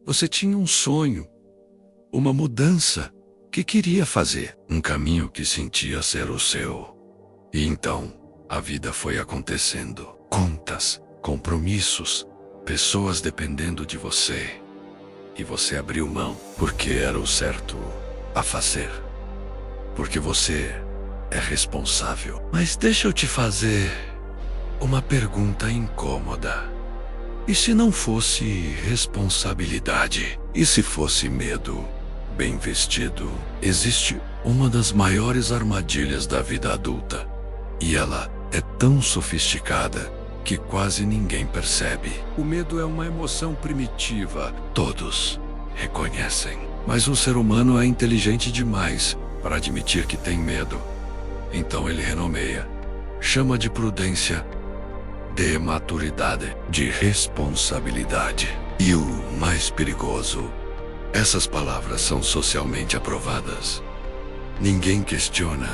Você tinha um sonho, uma mudança que queria fazer, um caminho que sentia ser o seu. E então, a vida foi acontecendo. Contas, compromissos, pessoas dependendo de você. E você abriu mão, porque era o certo a fazer. Porque você é responsável. Mas deixa eu te fazer uma pergunta incômoda. E se não fosse responsabilidade? E se fosse medo bem vestido? Existe uma das maiores armadilhas da vida adulta. E ela é tão sofisticada que quase ninguém percebe. O medo é uma emoção primitiva. Todos reconhecem. Mas o ser humano é inteligente demais para admitir que tem medo. Então ele renomeia. Chama de prudência, de maturidade, de responsabilidade. E o mais perigoso, essas palavras são socialmente aprovadas. Ninguém questiona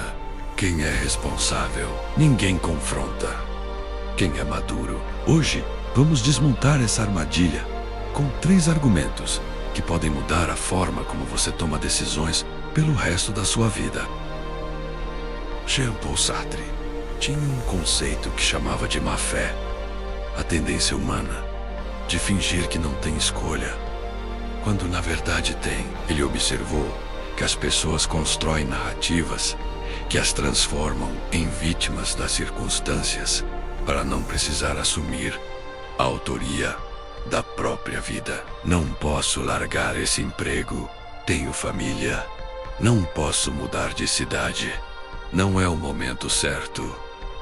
quem é responsável. Ninguém confronta quem é maduro. Hoje, vamos desmontar essa armadilha com 3 argumentos que podem mudar a forma como você toma decisões pelo resto da sua vida. Jean-Paul Sartre tinha um conceito que chamava de má-fé, a tendência humana de fingir que não tem escolha, quando na verdade tem. Ele observou que as pessoas constroem narrativas que as transformam em vítimas das circunstâncias para não precisar assumir a autoria da própria vida. Não posso largar esse emprego, tenho família, não posso mudar de cidade, não é o momento certo,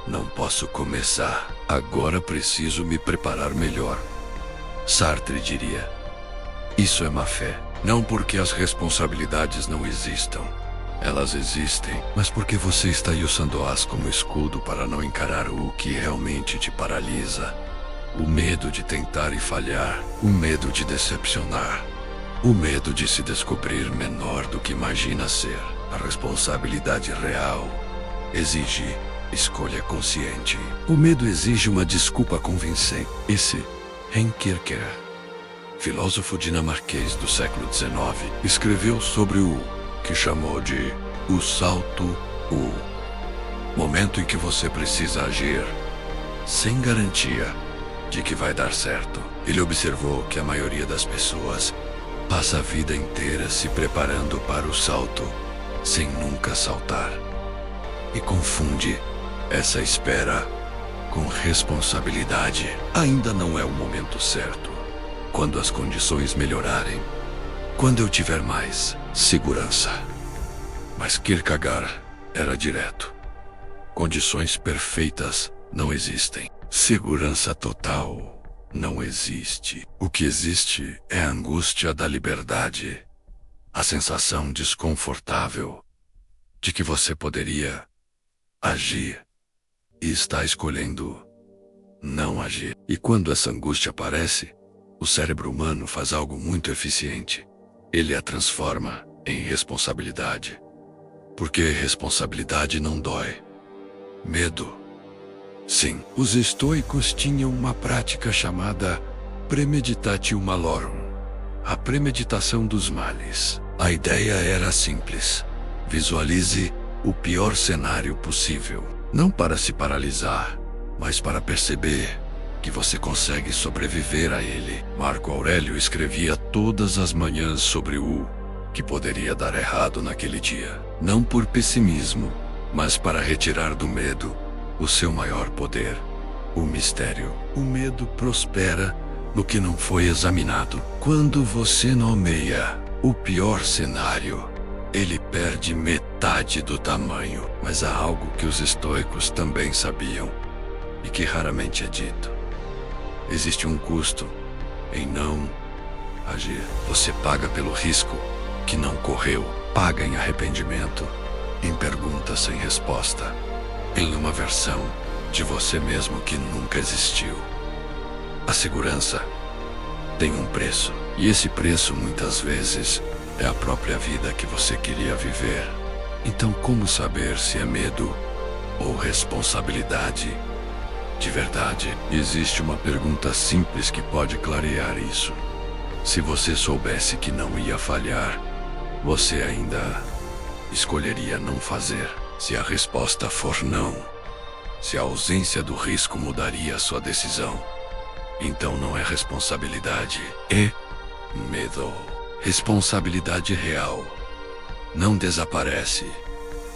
não posso começar, agora preciso me preparar melhor. Sartre diria, isso é má fé, não porque as responsabilidades não existam. Elas existem, mas porque você está usando-as como escudo para não encarar o que realmente te paralisa. O medo de tentar e falhar, o medo de decepcionar, o medo de se descobrir menor do que imagina ser. A responsabilidade real exige escolha consciente. O medo exige uma desculpa convincente. Esse Henri Kierkegaard, filósofo dinamarquês do século XIX, escreveu sobre o que chamou de o salto, o momento em que você precisa agir sem garantia de que vai dar certo. Ele observou que a maioria das pessoas passa a vida inteira se preparando para o salto sem nunca saltar e confunde essa espera com responsabilidade. Ainda não é o momento certo. Quando as condições melhorarem, quando eu tiver mais segurança. Mas Kierkegaard era direto. Condições perfeitas não existem. Segurança total não existe. O que existe é a angústia da liberdade. A sensação desconfortável de que você poderia agir e está escolhendo não agir. E quando essa angústia aparece, o cérebro humano faz algo muito eficiente. Ele a transforma em responsabilidade. Porque responsabilidade não dói. Medo, sim. Os estoicos tinham uma prática chamada premeditatio malorum, a premeditação dos males. A ideia era simples. Visualize o pior cenário possível. Não para se paralisar, mas para perceber que você consegue sobreviver a ele. Marco Aurélio escrevia todas as manhãs sobre o que poderia dar errado naquele dia. Não por pessimismo, mas para retirar do medo o seu maior poder, o mistério. O medo prospera no que não foi examinado. Quando você nomeia o pior cenário, ele perde metade do tamanho. Mas há algo que os estoicos também sabiam e que raramente é dito. Existe um custo em não agir. Você paga pelo risco que não correu, paga em arrependimento, em perguntas sem resposta, em uma versão de você mesmo que nunca existiu. A segurança tem um preço, e esse preço muitas vezes é a própria vida que você queria viver. Então, como saber se é medo ou responsabilidade de verdade? Existe uma pergunta simples que pode clarear isso. Se você soubesse que não ia falhar, você ainda escolheria não fazer. Se a resposta for não, se a ausência do risco mudaria sua decisão, então não é responsabilidade, é medo. Responsabilidade real não desaparece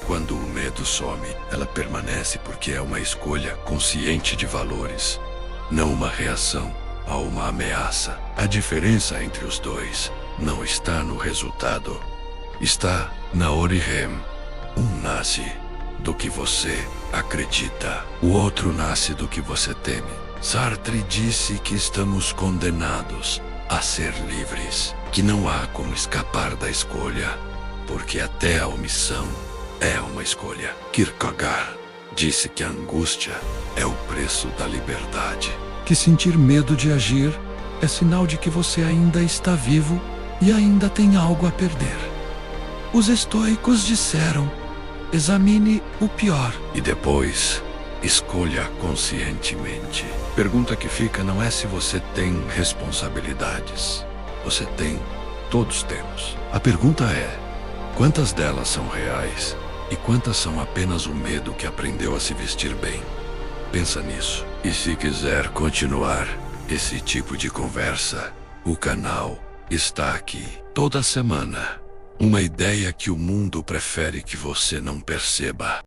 quando o medo some. Ela permanece porque é uma escolha consciente de valores, não uma reação a uma ameaça. A diferença entre os dois não está no resultado, está na origem. Um nasce do que você acredita, o outro nasce do que você teme. Sartre disse que estamos condenados a ser livres, que não há como escapar da escolha, porque até a omissão é uma escolha. Kierkegaard disse que a angústia é o preço da liberdade, que sentir medo de agir é sinal de que você ainda está vivo e ainda tem algo a perder. Os estoicos disseram: examine o pior e depois escolha conscientemente. Pergunta que fica não é se você tem responsabilidades. Você tem, todos temos. A pergunta é: quantas delas são reais e quantas são apenas o medo que aprendeu a se vestir bem? Pensa nisso. E se quiser continuar esse tipo de conversa, o canal está aqui. Toda semana, uma ideia que o mundo prefere que você não perceba.